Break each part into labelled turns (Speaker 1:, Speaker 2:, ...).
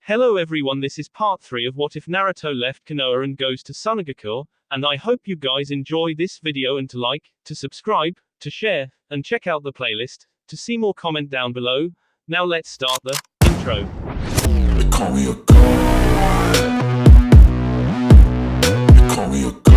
Speaker 1: Hello everyone, this is part 3 of What If Naruto Left Konoha and Goes to Sunagakure, and I hope you guys enjoy this video and to like, to subscribe, to share, and check out the playlist, to see more comment down below. Now let's start the intro.
Speaker 2: They call me a god. They call me a god.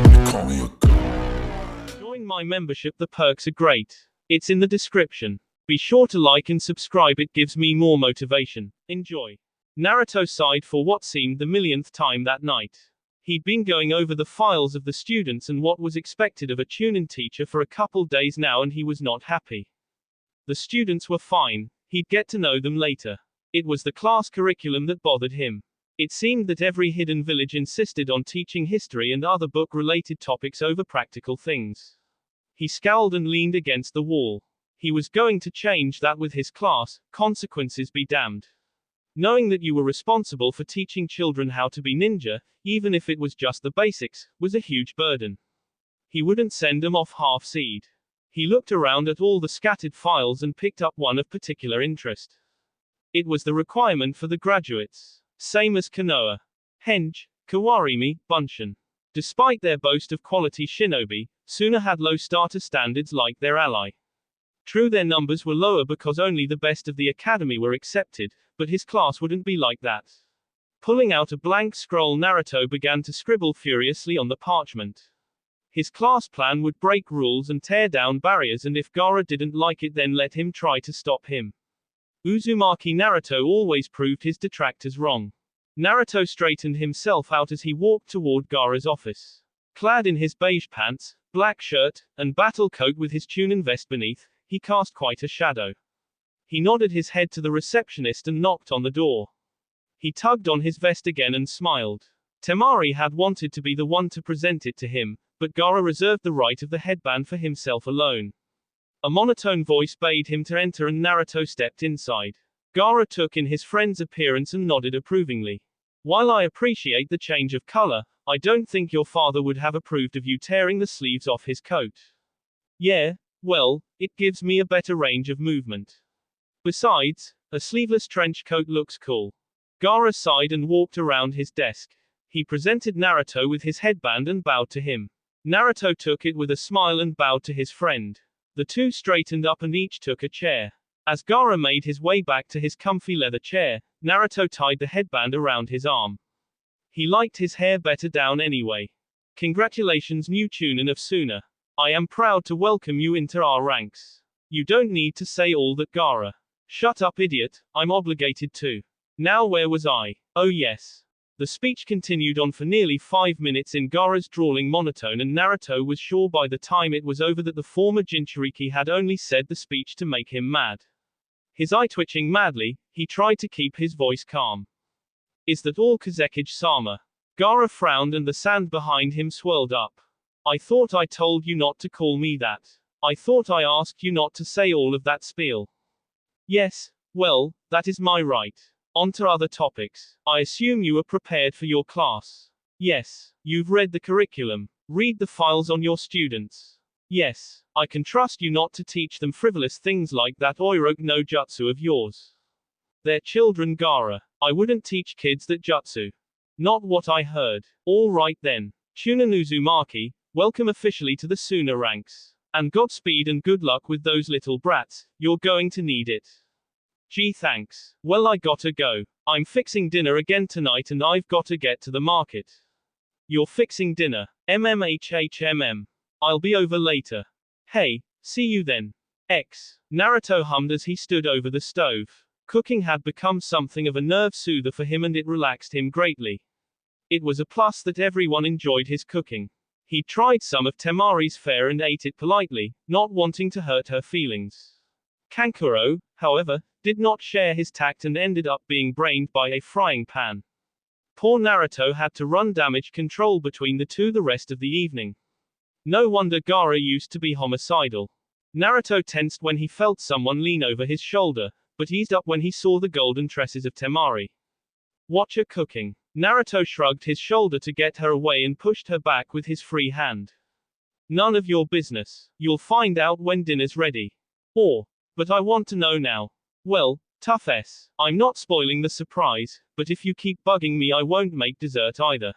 Speaker 2: They call me a god.
Speaker 1: Join my membership, the perks are great. It's in the description. Be sure to like and subscribe, it gives me more motivation. Enjoy. Naruto sighed for what seemed the millionth time that night. He'd been going over the files of the students and what was expected of a Chunin teacher for a couple days now, and he was not happy. The students were fine, he'd get to know them later. It was the class curriculum that bothered him. It seemed that every hidden village insisted on teaching history and other book-related topics over practical things. He scowled and leaned against the wall. He was going to change that with his class, consequences be damned. Knowing that you were responsible for teaching children how to be ninja, even if it was just the basics, was a huge burden. He wouldn't send them off half-seed. He looked around at all the scattered files and picked up one of particular interest. It was the requirement for the graduates. Same as Konoha. Henge, Kawarimi, Bunshin. Despite their boast of quality shinobi, Suna had low starter standards like their ally. True, their numbers were lower because only the best of the academy were accepted, but his class wouldn't be like that. Pulling out a blank scroll, Naruto began to scribble furiously on the parchment. His class plan would break rules and tear down barriers, and if Gaara didn't like it, then let him try to stop him. Uzumaki Naruto always proved his detractors wrong. Naruto straightened himself out as he walked toward Gaara's office. Clad in his beige pants, black shirt, and battle coat with his Chunin vest beneath, he cast quite a shadow. He nodded his head to the receptionist and knocked on the door. He tugged on his vest again and smiled. Temari had wanted to be the one to present it to him, but Gaara reserved the right of the headband for himself alone. A monotone voice bade him to enter and Naruto stepped inside. Gaara took in his friend's appearance and nodded approvingly. While I appreciate the change of color, I don't think your father would have approved of you tearing the sleeves off his coat. Yeah, well, it gives me a better range of movement. Besides, a sleeveless trench coat looks cool. Gaara sighed and walked around his desk. He presented Naruto with his headband and bowed to him. Naruto took it with a smile and bowed to his friend. The two straightened up and each took a chair. As Gaara made his way back to his comfy leather chair, Naruto tied the headband around his arm. He liked his hair better down anyway. Congratulations, new Chunin of Suna. I am proud to welcome you into our ranks. You don't need to say all that, Gaara. Shut up, idiot, I'm obligated to. Now where was I? Oh yes. The speech continued on for nearly 5 minutes in Gaara's drawling monotone, and Naruto was sure by the time it was over that the former Jinchuriki had only said the speech to make him mad. His eye twitching madly, he tried to keep his voice calm. Is that all, Kazekage-sama? Gaara frowned and the sand behind him swirled up. I thought I told you not to call me that. I thought I asked you not to say all of that spiel. Yes, well, that is my right. On to other topics. I assume you are prepared for your class. Yes. You've read the curriculum. Read the files on your students. Yes. I can trust you not to teach them frivolous things like that Oiroke no jutsu of yours. They're children, Gaara. I wouldn't teach kids that jutsu. Not what I heard. All right then. Chunin Uzumaki, welcome officially to the Suna ranks. And Godspeed and good luck with those little brats, you're going to need it. Gee thanks. Well, I gotta go. I'm fixing dinner again tonight and I've gotta get to the market. You're fixing dinner? MMHHMM. I'll be over later. Hey, see you then. X. Naruto hummed as he stood over the stove. Cooking had become something of a nerve soother for him and it relaxed him greatly. It was a plus that everyone enjoyed his cooking. He tried some of Temari's fare and ate it politely, not wanting to hurt her feelings. Kankuro, however, did not share his tact and ended up being brained by a frying pan. Poor Naruto had to run damage control between the two the rest of the evening. No wonder Gaara used to be homicidal. Naruto tensed when he felt someone lean over his shoulder, but eased up when he saw the golden tresses of Temari. Watch her cooking. Naruto shrugged his shoulder to get her away and pushed her back with his free hand. None of your business. You'll find out when dinner's ready. But I want to know now. Well, tough S. I'm not spoiling the surprise, but if you keep bugging me I won't make dessert either.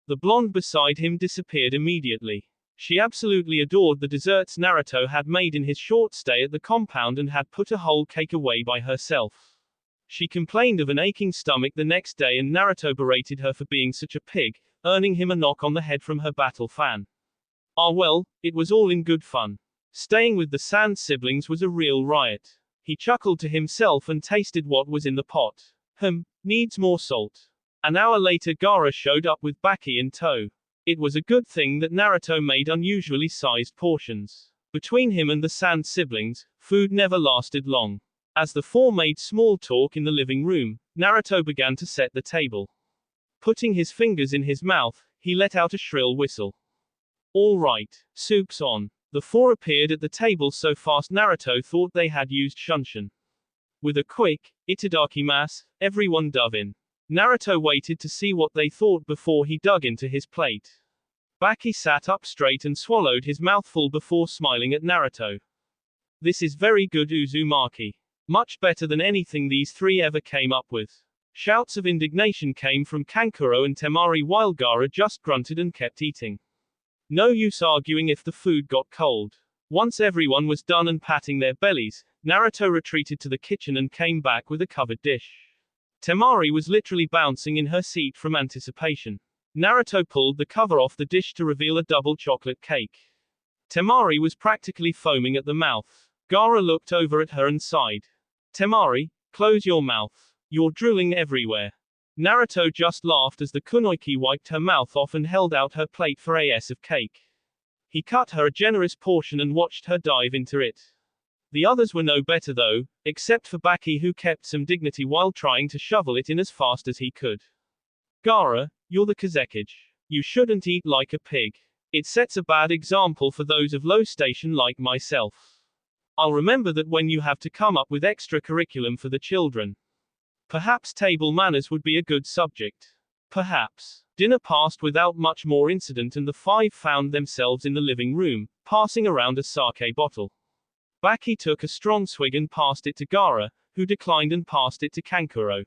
Speaker 1: The blonde beside him disappeared immediately. She absolutely adored the desserts Naruto had made in his short stay at the compound and had put a whole cake away by herself. She complained of an aching stomach the next day and Naruto berated her for being such a pig, earning him a knock on the head from her battle fan. Ah well, it was all in good fun. Staying with the Sand siblings was a real riot. He chuckled to himself and tasted what was in the pot. Needs more salt. An hour later Gaara showed up with Baki in tow. It was a good thing that Naruto made unusually sized portions. Between him and the Sand siblings, food never lasted long. As the four made small talk in the living room, Naruto began to set the table. Putting his fingers in his mouth, he let out a shrill whistle. All right, soup's on. The four appeared at the table so fast Naruto thought they had used Shunshin. With a quick, itadakimasu, everyone dove in. Naruto waited to see what they thought before he dug into his plate. Baki sat up straight and swallowed his mouthful before smiling at Naruto. This is very good Uzumaki. Much better than anything these three ever came up with. Shouts of indignation came from Kankuro and Temari while Gaara just grunted and kept eating. No use arguing if the food got cold. Once everyone was done and patting their bellies, Naruto retreated to the kitchen and came back with a covered dish. Temari was literally bouncing in her seat from anticipation. Naruto pulled the cover off the dish to reveal a double chocolate cake. Temari was practically foaming at the mouth. Gaara looked over at her and sighed. Temari, close your mouth. You're drooling everywhere. Naruto just laughed as the kunoichi wiped her mouth off and held out her plate for a s of cake. He cut her a generous portion and watched her dive into it. The others were no better though, except for Baki who kept some dignity while trying to shovel it in as fast as he could. Gaara, you're the Kazekage. You shouldn't eat like a pig. It sets a bad example for those of low station like myself. I'll remember that when you have to come up with extra curriculum for the children. Perhaps table manners would be a good subject. Perhaps. Dinner passed without much more incident and the five found themselves in the living room, passing around a sake bottle. Baki took a strong swig and passed it to Gaara, who declined and passed it to Kankuro.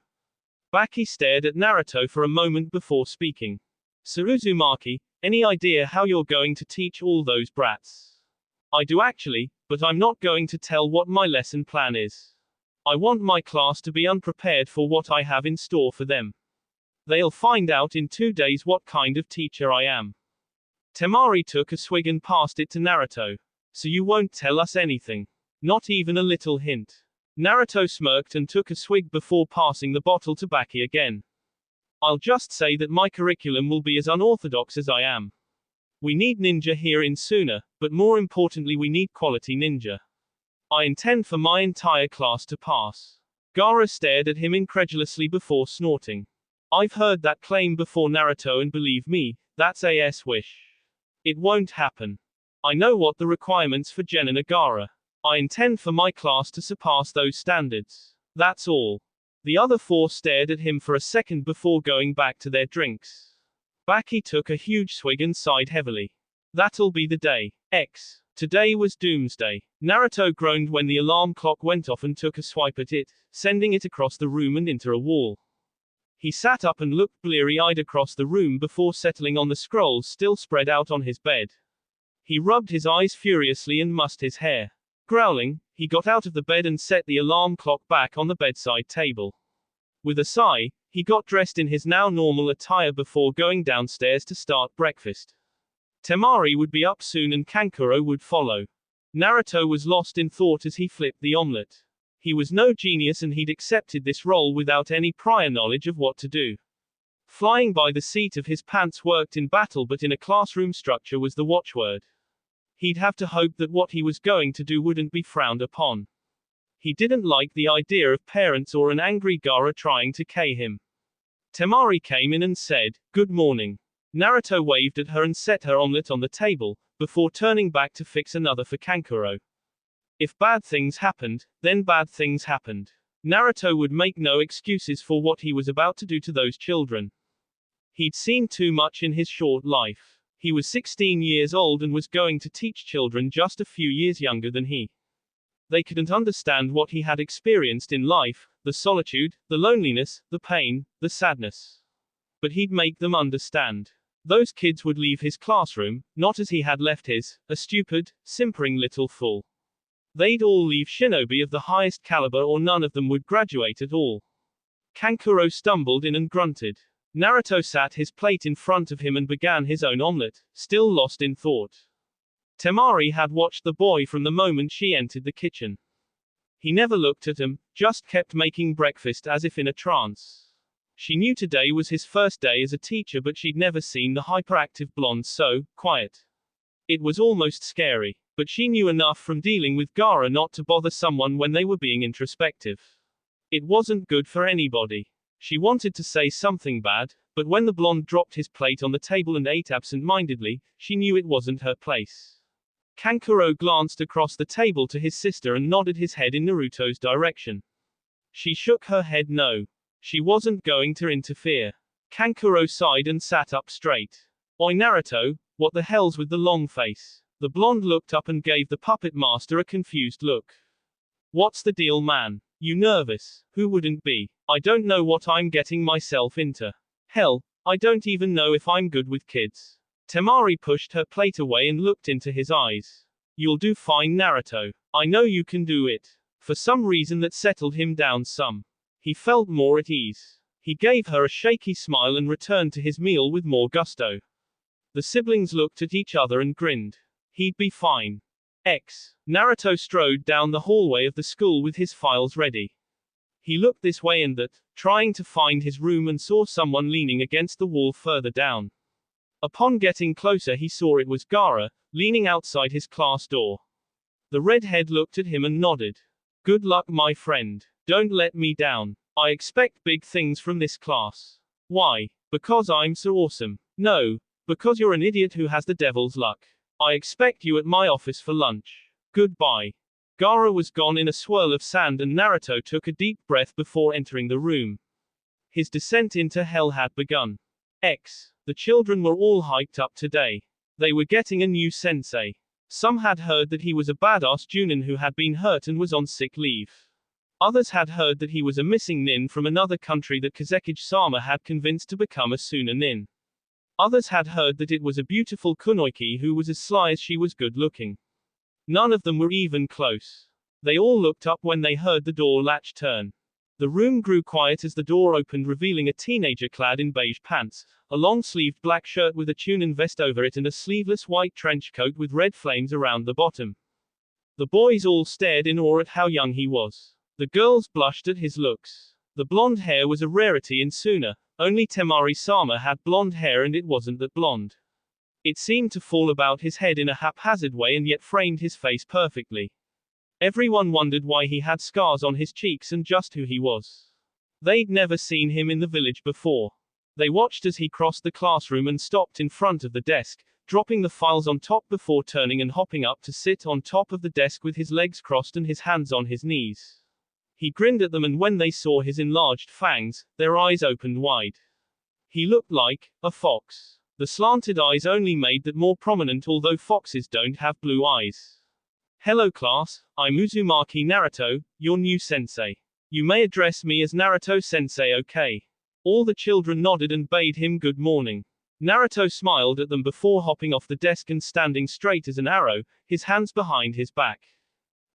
Speaker 1: Baki stared at Naruto for a moment before speaking. Sir Uzumaki, any idea how you're going to teach all those brats? I do actually, but I'm not going to tell what my lesson plan is. I want my class to be unprepared for what I have in store for them. They'll find out in 2 days what kind of teacher I am. Temari took a swig and passed it to Naruto. So you won't tell us anything? Not even a little hint. Naruto smirked and took a swig before passing the bottle to Baki again. I'll just say that my curriculum will be as unorthodox as I am. We need ninja here in Suna, but more importantly we need quality ninja. I intend for my entire class to pass. Gaara stared at him incredulously before snorting. I've heard that claim before Naruto and believe me, that's a wish. It won't happen. I know what the requirements for Genin are Gaara. I intend for my class to surpass those standards. That's all. The other four stared at him for a second before going back to their drinks. Baki took a huge swig and sighed heavily. That'll be the day. Today was doomsday. Naruto groaned when the alarm clock went off and took a swipe at it, sending it across the room and into a wall. He sat up and looked bleary-eyed across the room before settling on the scrolls still spread out on his bed. He rubbed his eyes furiously and mussed his hair. Growling, he got out of the bed and set the alarm clock back on the bedside table. With a sigh, he got dressed in his now normal attire before going downstairs to start breakfast. Temari would be up soon and Kankuro would follow. Naruto was lost in thought as he flipped the omelette. He was no genius and he'd accepted this role without any prior knowledge of what to do. Flying by the seat of his pants worked in battle but in a classroom structure was the watchword. He'd have to hope that what he was going to do wouldn't be frowned upon. He didn't like the idea of parents or an angry Gaara trying to K him. Temari came in and said, "Good morning." Naruto waved at her and set her omelette on the table, before turning back to fix another for Kankuro. If bad things happened, then bad things happened. Naruto would make no excuses for what he was about to do to those children. He'd seen too much in his short life. He was 16 years old and was going to teach children just a few years younger than he. They couldn't understand what he had experienced in life, the solitude, the loneliness, the pain, the sadness. But he'd make them understand. Those kids would leave his classroom, not as he had left his, a stupid, simpering little fool. They'd all leave shinobi of the highest caliber, or none of them would graduate at all. Kankuro stumbled in and grunted. Naruto sat his plate in front of him and began his own omelette, still lost in thought. Temari had watched the boy from the moment she entered the kitchen. He never looked at him, just kept making breakfast as if in a trance. She knew today was his first day as a teacher, but she'd never seen the hyperactive blonde so quiet. It was almost scary, but she knew enough from dealing with Gaara not to bother someone when they were being introspective. It wasn't good for anybody. She wanted to say something bad, but when the blonde dropped his plate on the table and ate absent-mindedly, she knew it wasn't her place. Kankuro glanced across the table to his sister and nodded his head in Naruto's direction. She shook her head no. She wasn't going to interfere. Kankuro sighed and sat up straight. Oi Naruto, what the hell's with the long face? The blonde looked up and gave the puppet master a confused look. What's the deal, man? You nervous? Who wouldn't be? I don't know what I'm getting myself into. Hell, I don't even know if I'm good with kids. Temari pushed her plate away and looked into his eyes. You'll do fine, Naruto. I know you can do it. For some reason that settled him down some. He felt more at ease. He gave her a shaky smile and returned to his meal with more gusto. The siblings looked at each other and grinned. He'd be fine. Naruto strode down the hallway of the school with his files ready. He looked this way and that, trying to find his room, and saw someone leaning against the wall further down. Upon getting closer he saw it was Gaara, leaning outside his class door. The redhead looked at him and nodded. Good luck, my friend. Don't let me down. I expect big things from this class. Why? Because I'm so awesome. No. Because you're an idiot who has the devil's luck. I expect you at my office for lunch. Goodbye. Gaara was gone in a swirl of sand, and Naruto took a deep breath before entering the room. His descent into hell had begun. The children were all hyped up today. They were getting a new sensei. Some had heard that he was a badass Junin who had been hurt and was on sick leave. Others had heard that he was a missing nin from another country that Kazekage-sama had convinced to become a Suna nin. Others had heard that it was a beautiful kunoichi who was as sly as she was good looking. None of them were even close. They all looked up when they heard the door latch turn. The room grew quiet as the door opened, revealing a teenager clad in beige pants, a long-sleeved black shirt with a tunin vest over it, and a sleeveless white trench coat with red flames around the bottom. The boys all stared in awe at how young he was. The girls blushed at his looks. The blonde hair was a rarity in Suna. Only Temari-sama had blonde hair, and it wasn't that blonde. It seemed to fall about his head in a haphazard way and yet framed his face perfectly. Everyone wondered why he had scars on his cheeks and just who he was. They'd never seen him in the village before. They watched as he crossed the classroom and stopped in front of the desk, dropping the files on top before turning and hopping up to sit on top of the desk with his legs crossed and his hands on his knees. He grinned at them, and when they saw his enlarged fangs, their eyes opened wide. He looked like a fox. The slanted eyes only made that more prominent, although foxes don't have blue eyes. Hello class, I'm Uzumaki Naruto, your new sensei. You may address me as Naruto sensei, okay? All the children nodded and bade him good morning. Naruto smiled at them before hopping off the desk and standing straight as an arrow, his hands behind his back.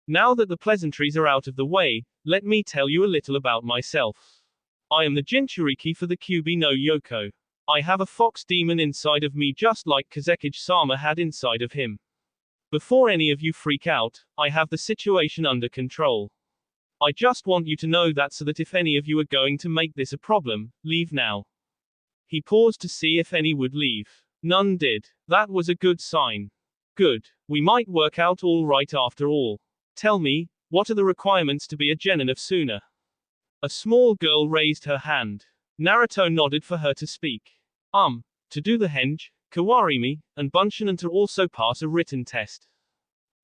Speaker 1: Now that the pleasantries are out of the way, let me tell you a little about myself. I am the Jinchuriki for the Kyuubi no Yoko. I have a fox demon inside of me, just like Kazekage-sama had inside of him. Before any of you freak out, I have the situation under control. I just want you to know that, so that if any of you are going to make this a problem, leave now. He paused to see if any would leave. None did. That was a good sign. Good. We might work out all right after all. Tell me, what are the requirements to be a genin of Suna? A small girl raised her hand. Naruto nodded for her to speak. To do the henge, kawarimi, and bunshin, and to also pass a written test.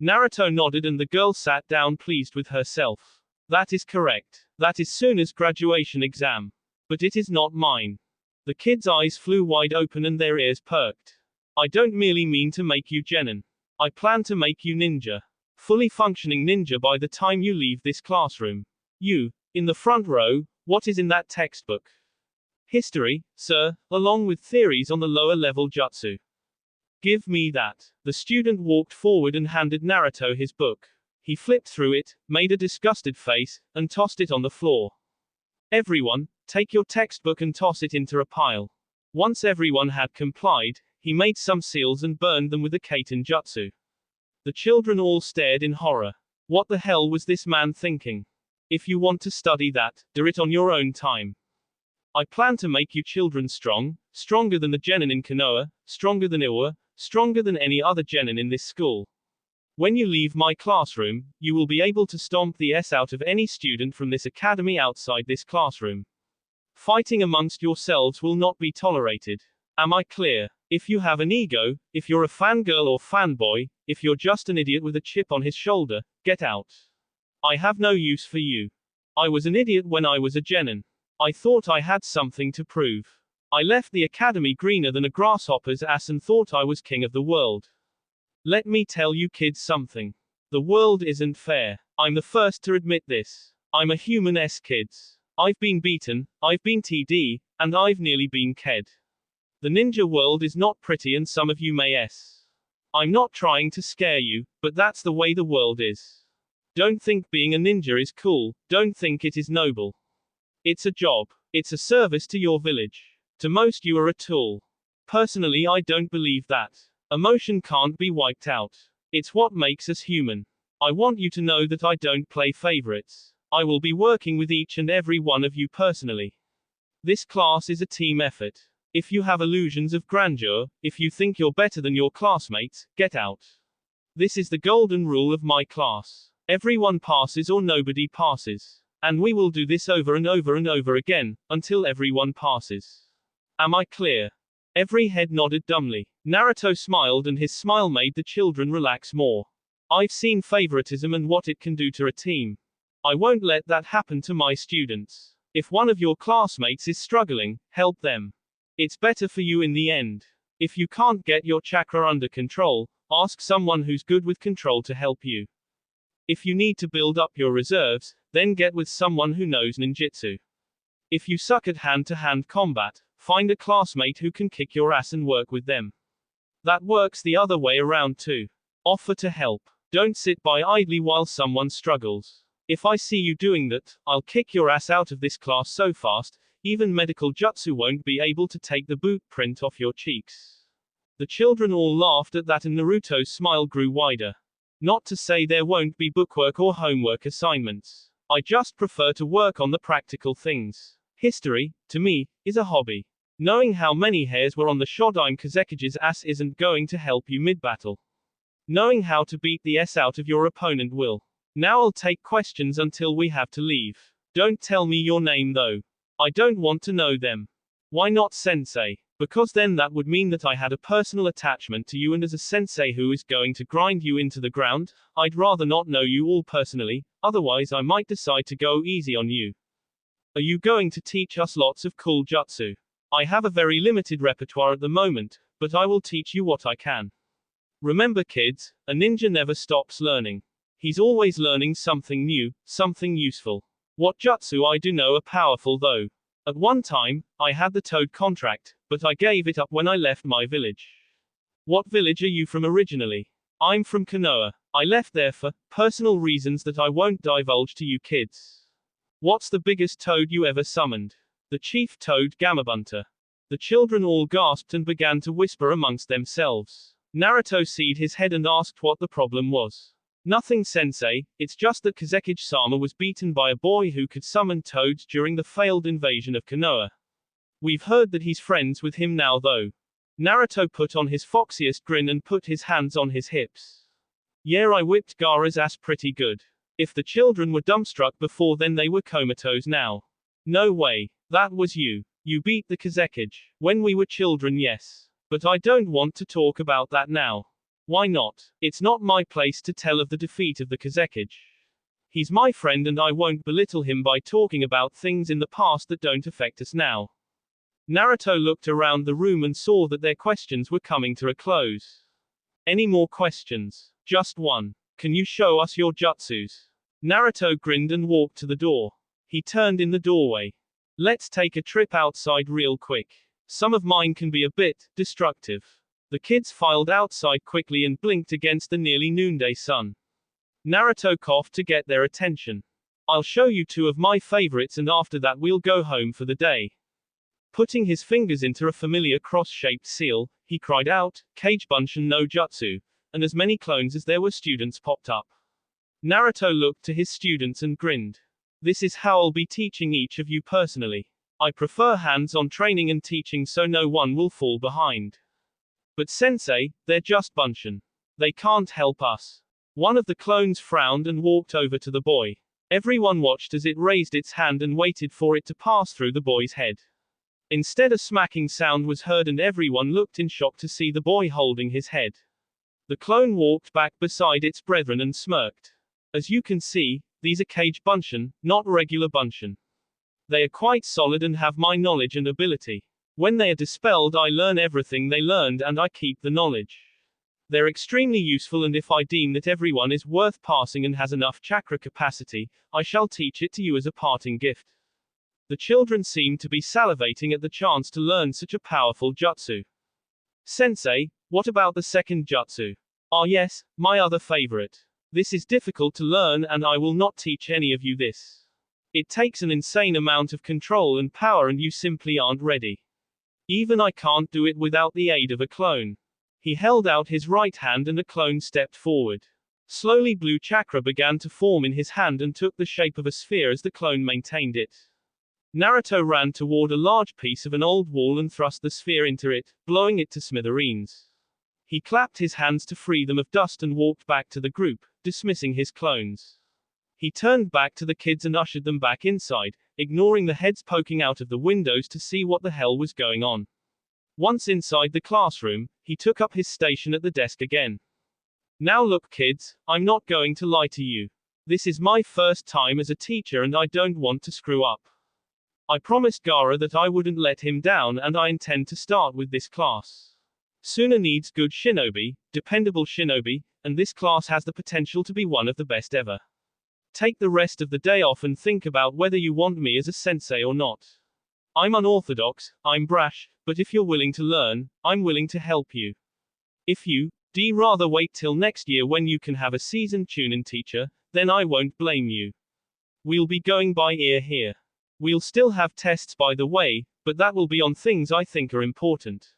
Speaker 1: Naruto nodded and the girl sat down, pleased with herself. That is correct. That is Suna's graduation exam. But it is not mine. The kid's eyes flew wide open and their ears perked. I don't merely mean to make you genin. I plan to make you ninja. Fully functioning ninja by the time you leave this classroom. You, in the front row, what is in that textbook? History, sir, along with theories on the lower level jutsu. Give me that. The student walked forward and handed Naruto his book. He flipped through it, made a disgusted face, and tossed it on the floor. Everyone, take your textbook and toss it into a pile. Once everyone had complied, he made some seals and burned them with a kaiten jutsu. The children all stared in horror. What the hell was this man thinking? If you want to study that, do it on your own time. I plan to make you children strong, stronger than the genin in Konoha, stronger than Iwa, stronger than any other genin in this school. When you leave my classroom, you will be able to stomp the S out of any student from this academy outside this classroom. Fighting amongst yourselves will not be tolerated. Am I clear? If you have an ego, if you're a fangirl or fanboy, if you're just an idiot with a chip on his shoulder, get out. I have no use for you. I was an idiot when I was a genin. I thought I had something to prove. I left the academy greener than a grasshopper's ass and thought I was king of the world. Let me tell you kids something. The world isn't fair. I'm the first to admit this. I'm a human kids. I've been beaten, I've been TD, and I've nearly been ked. The ninja world is not pretty and some of you may I'm not trying to scare you, but that's the way the world is. Don't think being a ninja is cool, don't think it is noble. It's a job. It's a service to your village. To most you are a tool. Personally I don't believe that. Emotion can't be wiped out. It's what makes us human. I want you to know that I don't play favorites. I will be working with each and every one of you personally. This class is a team effort. If you have illusions of grandeur, if you think you're better than your classmates, get out. This is the golden rule of my class. Everyone passes or nobody passes. And we will do this over and over and over again, until everyone passes. Am I clear? Every head nodded dumbly. Naruto smiled and his smile made the children relax more. I've seen favoritism and what it can do to a team. I won't let that happen to my students. If one of your classmates is struggling, help them. It's better for you in the end. If you can't get your chakra under control, ask someone who's good with control to help you. If you need to build up your reserves, then get with someone who knows ninjutsu. If you suck at hand-to-hand combat, find a classmate who can kick your ass and work with them. That works the other way around too. Offer to help. Don't sit by idly while someone struggles. If I see you doing that, I'll kick your ass out of this class so fast, even medical jutsu won't be able to take the boot print off your cheeks. The children all laughed at that and Naruto's smile grew wider. Not to say there won't be bookwork or homework assignments. I just prefer to work on the practical things. History, to me, is a hobby. Knowing how many hairs were on the Shodaime Kazekige's ass isn't going to help you mid-battle. Knowing how to beat the S out of your opponent will. Now I'll take questions until we have to leave. Don't tell me your name though. I don't want to know them. Why not sensei? Because then that would mean that I had a personal attachment to you, and as a sensei who is going to grind you into the ground, I'd rather not know you all personally, otherwise I might decide to go easy on you. Are you going to teach us lots of cool jutsu? I have a very limited repertoire at the moment, but I will teach you what I can. Remember kids, a ninja never stops learning. He's always learning something new, something useful. What jutsu I do know are powerful though. At one time, I had the Toad contract, but I gave it up when I left my village. What village are you from originally? I'm from Konoha. I left there for personal reasons that I won't divulge to you kids. What's the biggest toad you ever summoned? The chief toad Gamabunter. The children all gasped and began to whisper amongst themselves. Naruto seed his head and asked what the problem was. Nothing sensei, it's just that Kazekige-sama was beaten by a boy who could summon toads during the failed invasion of Konoha. We've heard that he's friends with him now though. Naruto put on his foxiest grin and put his hands on his hips. Yeah, I whipped Gaara's ass pretty good. If the children were dumbstruck before, then they were comatose now. No way. That was you. You beat the Kazekige. When we were children, yes. But I don't want to talk about that now. Why not? It's not my place to tell of the defeat of the Kazekige. He's my friend and I won't belittle him by talking about things in the past that don't affect us now. Naruto looked around the room and saw that their questions were coming to a close. Any more questions? Just one. Can you show us your jutsus? Naruto grinned and walked to the door. He turned in the doorway. Let's take a trip outside real quick. Some of mine can be a bit destructive. The kids filed outside quickly and blinked against the nearly noonday sun. Naruto coughed to get their attention. I'll show you two of my favorites and after that we'll go home for the day. Putting his fingers into a familiar cross-shaped seal, he cried out, Kage Bunshin no Jutsu, and as many clones as there were students popped up. Naruto looked to his students and grinned. This is how I'll be teaching each of you personally. I prefer hands-on training and teaching so no one will fall behind. But sensei, they're just Bunshin. They can't help us. One of the clones frowned and walked over to the boy. Everyone watched as it raised its hand and waited for it to pass through the boy's head. Instead, a smacking sound was heard and everyone looked in shock to see the boy holding his head. The clone walked back beside its brethren and smirked. As you can see, these are Kage Bunshin, not regular Bunshin. They are quite solid and have my knowledge and ability. When they are dispelled, I learn everything they learned and I keep the knowledge. They're extremely useful, and if I deem that everyone is worth passing and has enough chakra capacity, I shall teach it to you as a parting gift. The children seemed to be salivating at the chance to learn such a powerful jutsu. Sensei, what about the second jutsu? Ah yes, my other favorite. This is difficult to learn and I will not teach any of you this. It takes an insane amount of control and power and you simply aren't ready. Even I can't do it without the aid of a clone. He held out his right hand and a clone stepped forward. Slowly blue chakra began to form in his hand and took the shape of a sphere as the clone maintained it. Naruto ran toward a large piece of an old wall and thrust the sphere into it, blowing it to smithereens. He clapped his hands to free them of dust and walked back to the group, dismissing his clones. He turned back to the kids and ushered them back inside, ignoring the heads poking out of the windows to see what the hell was going on. Once inside the classroom, he took up his station at the desk again. Now look kids, I'm not going to lie to you. This is my first time as a teacher and I don't want to screw up. I promised Gaara that I wouldn't let him down and I intend to start with this class. Suna needs good shinobi, dependable shinobi, and this class has the potential to be one of the best ever. Take the rest of the day off and think about whether you want me as a sensei or not. I'm unorthodox, I'm brash, but if you're willing to learn, I'm willing to help you. If you'd rather wait till next year when you can have a seasoned chunin teacher, then I won't blame you. We'll be going by ear here. We'll still have tests by the way, but that will be on things I think are important.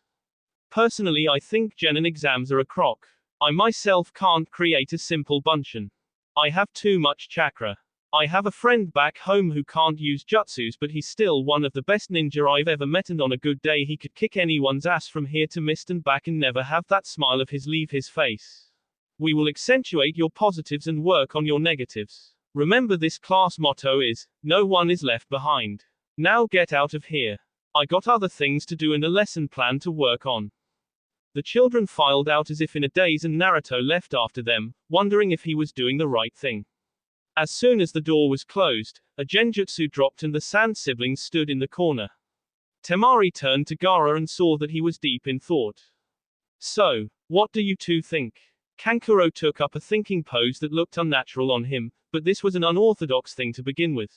Speaker 1: Personally, I think genin exams are a crock. I myself can't create a simple bunshin. I have too much chakra. I have a friend back home who can't use jutsus, but he's still one of the best ninja I've ever met, and on a good day he could kick anyone's ass from here to mist and back and never have that smile of his leave his face. We will accentuate your positives and work on your negatives. Remember, this class motto is, no one is left behind. Now get out of here. I got other things to do and a lesson plan to work on. The children filed out as if in a daze and Naruto left after them, wondering if he was doing the right thing. As soon as the door was closed, a genjutsu dropped and the Sand siblings stood in the corner. Temari turned to Gaara and saw that he was deep in thought. So, what do you two think? Kankuro took up a thinking pose that looked unnatural on him, but this was an unorthodox thing to begin with.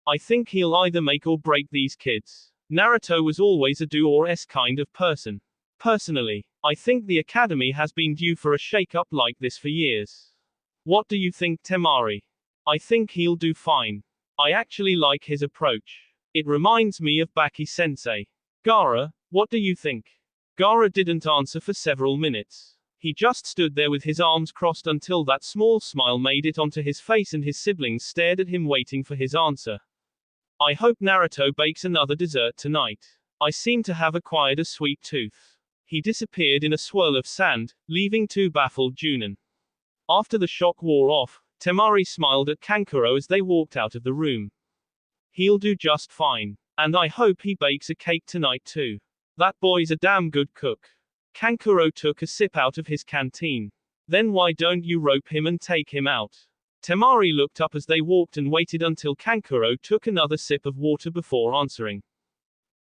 Speaker 1: I think he'll either make or break these kids. Naruto was always a do-or-es kind of person. Personally, I think the academy has been due for a shake-up like this for years. What do you think, Temari? I think he'll do fine. I actually like his approach. It reminds me of Baki-sensei. Gaara, what do you think? Gaara didn't answer for several minutes. He just stood there with his arms crossed until that small smile made it onto his face and his siblings stared at him waiting for his answer. I hope Naruto bakes another dessert tonight. I seem to have acquired a sweet tooth. He disappeared in a swirl of sand, leaving two baffled Junin. After the shock wore off, Temari smiled at Kankuro as they walked out of the room. He'll do just fine. And I hope he bakes a cake tonight too. That boy's a damn good cook. Kankuro took a sip out of his canteen. Then why don't you rope him and take him out? Temari looked up as they walked and waited until Kankuro took another sip of water before answering.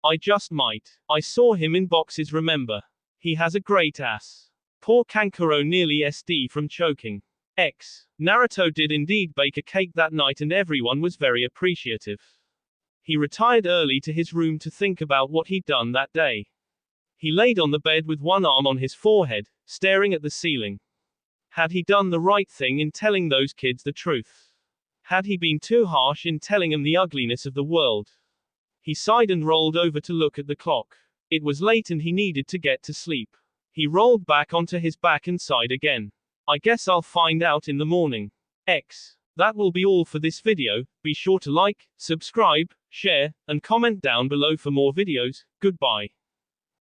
Speaker 1: I just might. I saw him in boxes, remember? He has a great ass. Poor Kankuro nearly SD from choking. X. Naruto did indeed bake a cake that night and everyone was very appreciative. He retired early to his room to think about what he'd done that day. He laid on the bed with one arm on his forehead, staring at the ceiling. Had he done the right thing in telling those kids the truth? Had he been too harsh in telling them the ugliness of the world? He sighed and rolled over to look at the clock. It was late and he needed to get to sleep. He rolled back onto his back and sighed again. I guess I'll find out in the morning. X. That will be all for this video. Be sure to like, subscribe, share, and comment down below for more videos. Goodbye.